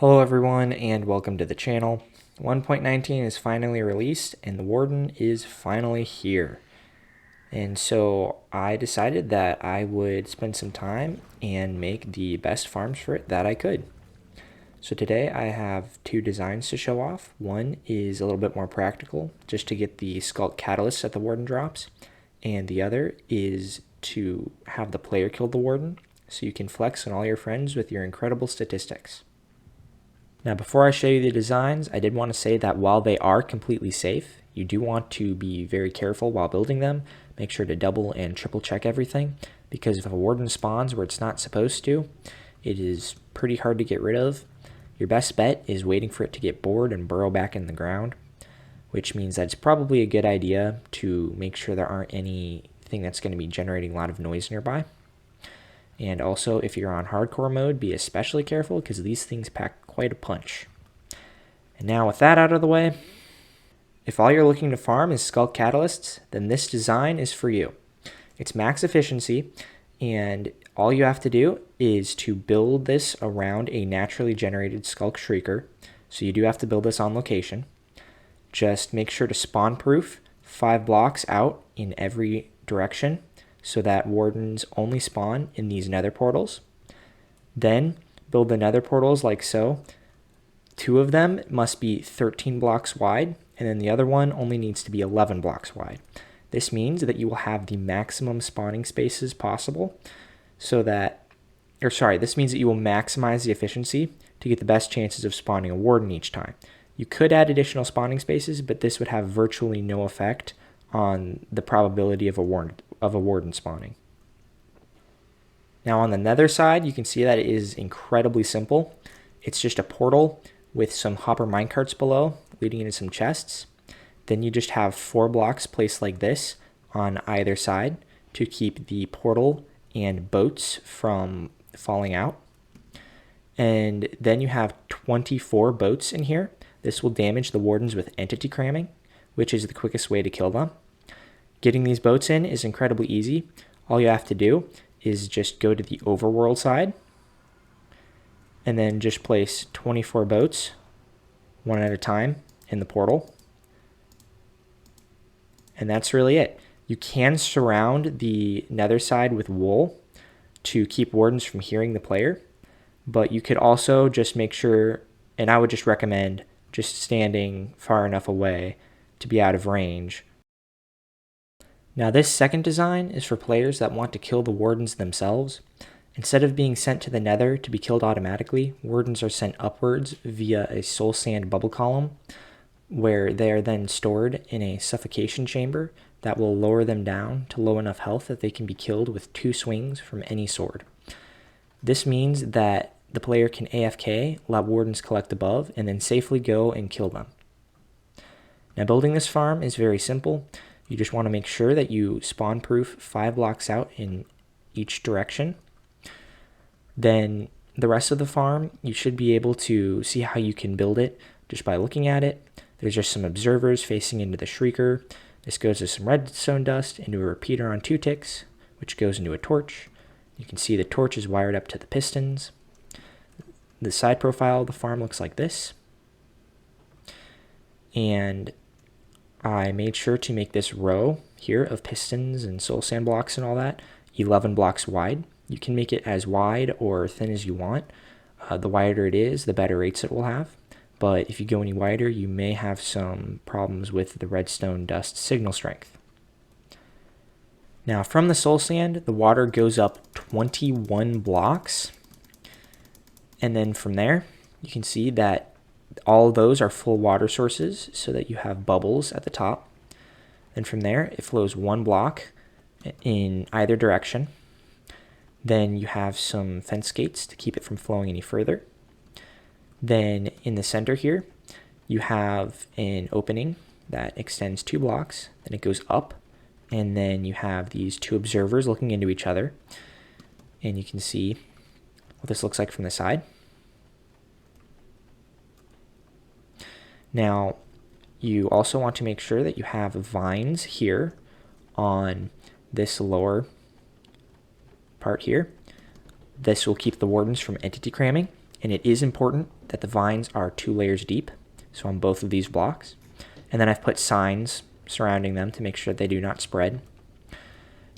Hello everyone and welcome to the channel. 1.19 is finally released and the Warden is finally here. And so I decided that I would spend some time and make the best farms for it that I could. So today I have two designs to show off. One is a little bit more practical, just to get the Sculk catalysts that the Warden drops. And the other is to have the player kill the Warden, so you can flex on all your friends with your incredible statistics. Now, before I show you the designs, I did want to say that while they are completely safe, you do want to be very careful while building them. Make sure to double and triple check everything, because if a Warden spawns where it's not supposed to, it is pretty hard to get rid of. Your best bet is waiting for it to get bored and burrow back in the ground, which means that it's probably a good idea to make sure there aren't anything that's going to be generating a lot of noise nearby. And also, if you're on hardcore mode, be especially careful because these things pack quite a punch. And now with that out of the way, if all you're looking to farm is Sculk Catalysts, then this design is for you. It's max efficiency, and all you have to do is to build this around a naturally generated Sculk Shrieker. So you do have to build this on location. Just make sure to spawn proof 5 blocks out in every direction, so that Wardens only spawn in these nether portals. Then build the nether portals like so. 2 of them must be 13 blocks wide, and then the other one only needs to be 11 blocks wide. This means that you will have the maximum spawning spaces possible, this means that you will maximize the efficiency to get the best chances of spawning a Warden each time. You could add additional spawning spaces, but this would have virtually no effect on the probability of a Warden spawning. Now on the nether side, you can see that it is incredibly simple. It's just a portal with some hopper minecarts below leading into some chests. Then you just have 4 blocks placed like this on either side to keep the portal and boats from falling out. And then you have 24 boats in here. This will damage the Wardens with entity cramming, which is the quickest way to kill them. Getting these boats in is incredibly easy. All you have to do is just go to the overworld side and then just place 24 boats one at a time in the portal. And that's really it. You can surround the nether side with wool to keep Wardens from hearing the player, but you could also just make sure, and I would just recommend just standing far enough away to be out of range. Now this second design is for players that want to kill the Wardens themselves. Instead of being sent to the nether to be killed automatically, Wardens are sent upwards via a soul sand bubble column, where they are then stored in a suffocation chamber that will lower them down to low enough health that they can be killed with 2 swings from any sword. This means that the player can AFK, let Wardens collect above, and then safely go and kill them. Now building this farm is very simple. You just want to make sure that you spawn proof 5 blocks out in each direction. Then the rest of the farm, you should be able to see how you can build it just by looking at it. There's just some observers facing into the Shrieker. This goes to some redstone dust, into a repeater on 2 ticks, which goes into a torch. You can see the torch is wired up to the pistons. The side profile of the farm looks like this. And I made sure to make this row here of pistons and soul sand blocks and all that 11 blocks wide. You can make it as wide or thin as you want. The wider it is, the better rates it will have. But if you go any wider, you may have some problems with the redstone dust signal strength. Now from the soul sand, the water goes up 21 blocks. And then from there, you can see that all of those are full water sources so that you have bubbles at the top. And from there, it flows 1 block in either direction. Then you have some fence gates to keep it from flowing any further. Then in the center here, you have an opening that extends 2 blocks. Then it goes up, and then you have these 2 observers looking into each other. And you can see what this looks like from the side. Now, you also want to make sure that you have vines here on this lower part here. This will keep the Wardens from entity cramming, And it is important that the vines are 2 layers deep, so on both of these blocks. And then I've put signs surrounding them to make sure they do not spread.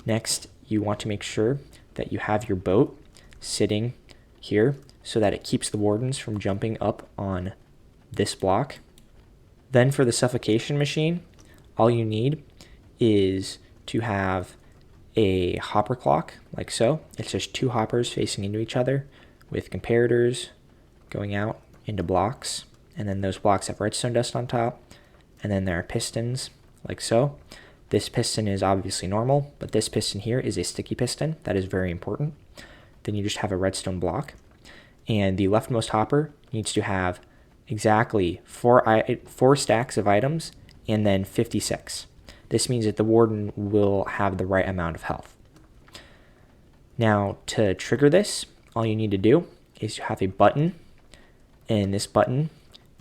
Next, you want to make sure that you have your boat sitting here so that it keeps the wardens from jumping up on this block. Then for the suffocation machine, all you need is to have a hopper clock like so. It's just 2 hoppers facing into each other with comparators going out into blocks, and then those blocks have redstone dust on top, and then there are pistons like so. This piston is obviously normal, but this piston here is a sticky piston. That is very important. Then you just have a redstone block, and the leftmost hopper needs to have exactly 4 stacks of items and then 56. This means that the warden will have the right amount of health. Now, to trigger this, all you need to do is to have a button, and this button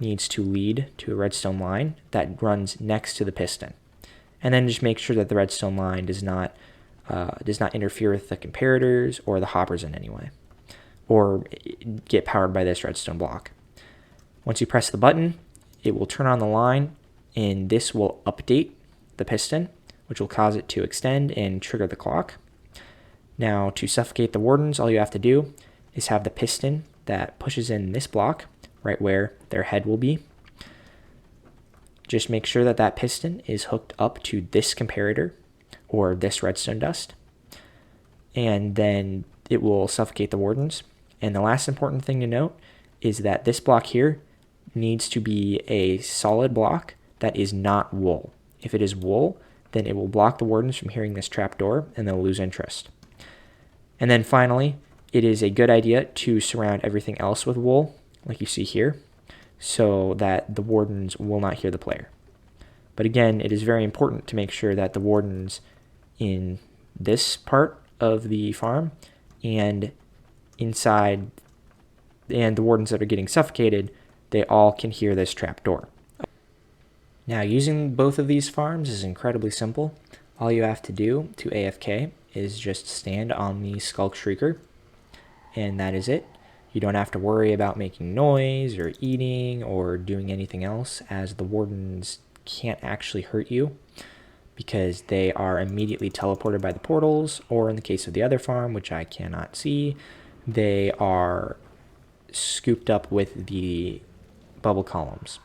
needs to lead to a redstone line that runs next to the piston. And then just make sure that the redstone line does not interfere with the comparators or the hoppers in any way, or get powered by this redstone block. Once you press the button, it will turn on the line, and this will update the piston, which will cause it to extend and trigger the clock. Now, to suffocate the wardens, all you have to do is have the piston that pushes in this block right where their head will be. Just make sure that that piston is hooked up to this comparator or this redstone dust, and then it will suffocate the wardens. And the last important thing to note is that this block here needs to be a solid block that is not wool. If it is wool, then it will block the wardens from hearing this trapdoor, and they'll lose interest. And then finally, it is a good idea to surround everything else with wool, like you see here, so that the wardens will not hear the player. But again, it is very important to make sure that the wardens in this part of the farm and inside, and the wardens that are getting suffocated, they all can hear this trapdoor. Now, using both of these farms is incredibly simple. All you have to do to AFK is just stand on the Skulk Shrieker, and that is it. You don't have to worry about making noise or eating or doing anything else, as the wardens can't actually hurt you because they are immediately teleported by the portals, or in the case of the other farm, which I cannot see, they are scooped up with the bubble columns.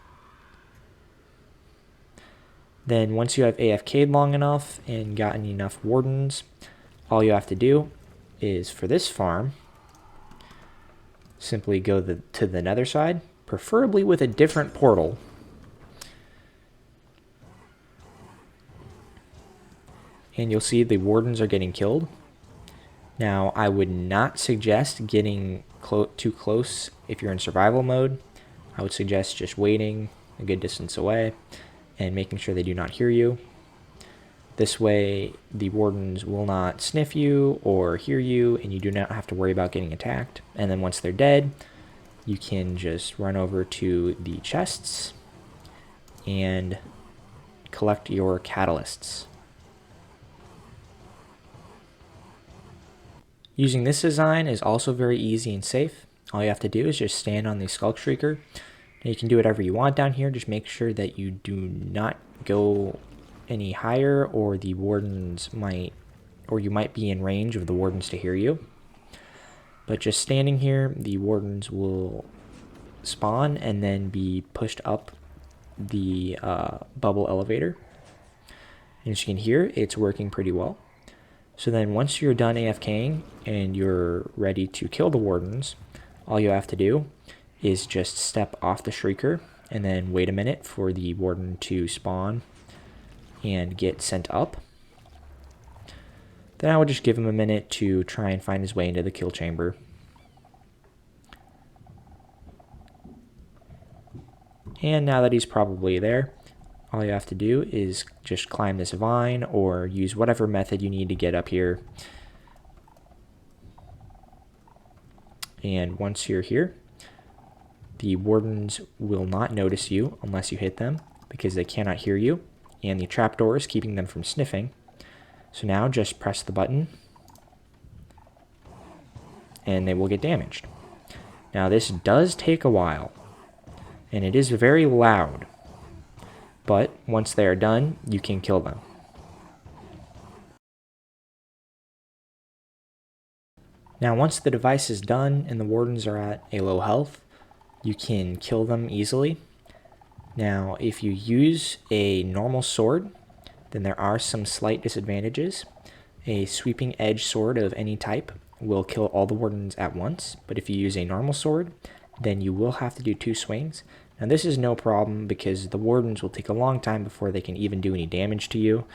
Then once you have AFK'd long enough and gotten enough wardens, all you have to do is, for this farm, simply go to the nether side, preferably with a different portal. And you'll see the wardens are getting killed. Now, I would not suggest getting too close if you're in survival mode. I would suggest just waiting a good distance away and making sure they do not hear you. This way, the wardens will not sniff you or hear you, and you do not have to worry about getting attacked. And then once they're dead, you can just run over to the chests and collect your catalysts. Using this design is also very easy and safe. All you have to do is just stand on the Skulk Shrieker. Now, you can do whatever you want down here. Just make sure that you do not go any higher, or the wardens might, or you might be in range of the wardens to hear you. But just standing here, the wardens will spawn and then be pushed up the bubble elevator. And as you can hear, it's working pretty well. So then once you're done AFKing and you're ready to kill the wardens, all you have to do is just step off the Shrieker and then wait a minute for the warden to spawn and get sent up. Then I would just give him a minute to try and find his way into the kill chamber. And now that he's probably there, all you have to do is just climb this vine or use whatever method you need to get up here. And once you're here, the wardens will not notice you unless you hit them, because they cannot hear you, and the trapdoor is keeping them from sniffing. So now just press the button and they will get damaged. Now this does take a while, and it is very loud, but once they are done, you can kill them. Now once the device is done and the wardens are at a low health, you can kill them easily. Now if you use a normal sword, then there are some slight disadvantages. A sweeping edge sword of any type will kill all the wardens at once, but if you use a normal sword, then you will have to do 2 swings. Now this is no problem because the wardens will take a long time before they can even do any damage to you,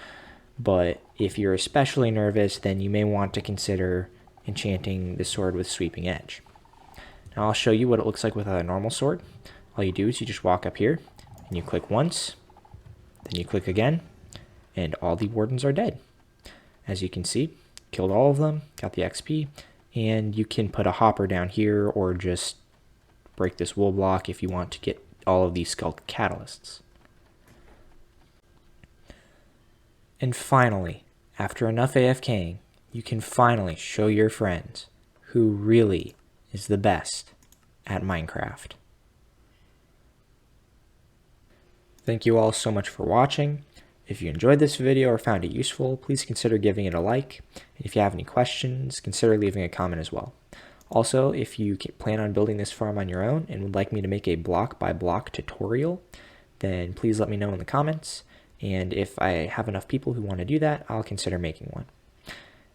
but if you're especially nervous, then you may want to consider enchanting the sword with sweeping edge. Now I'll show you what it looks like with a normal sword. All you do is you just walk up here and you click once, then you click again, and all the wardens are dead. As you can see, killed all of them, got the XP, and you can put a hopper down here or just break this wool block if you want to get all of these skull catalysts. And finally, after enough AFKing, you can finally show your friends who really is the best at Minecraft. Thank you all so much for watching. If you enjoyed this video or found it useful, please consider giving it a like. And if you have any questions, consider leaving a comment as well. Also, if you plan on building this farm on your own and would like me to make a block-by-block tutorial, then please let me know in the comments. And if I have enough people who want to do that, I'll consider making one.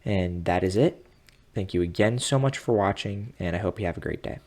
And that is it. Thank you again so much for watching, and I hope you have a great day.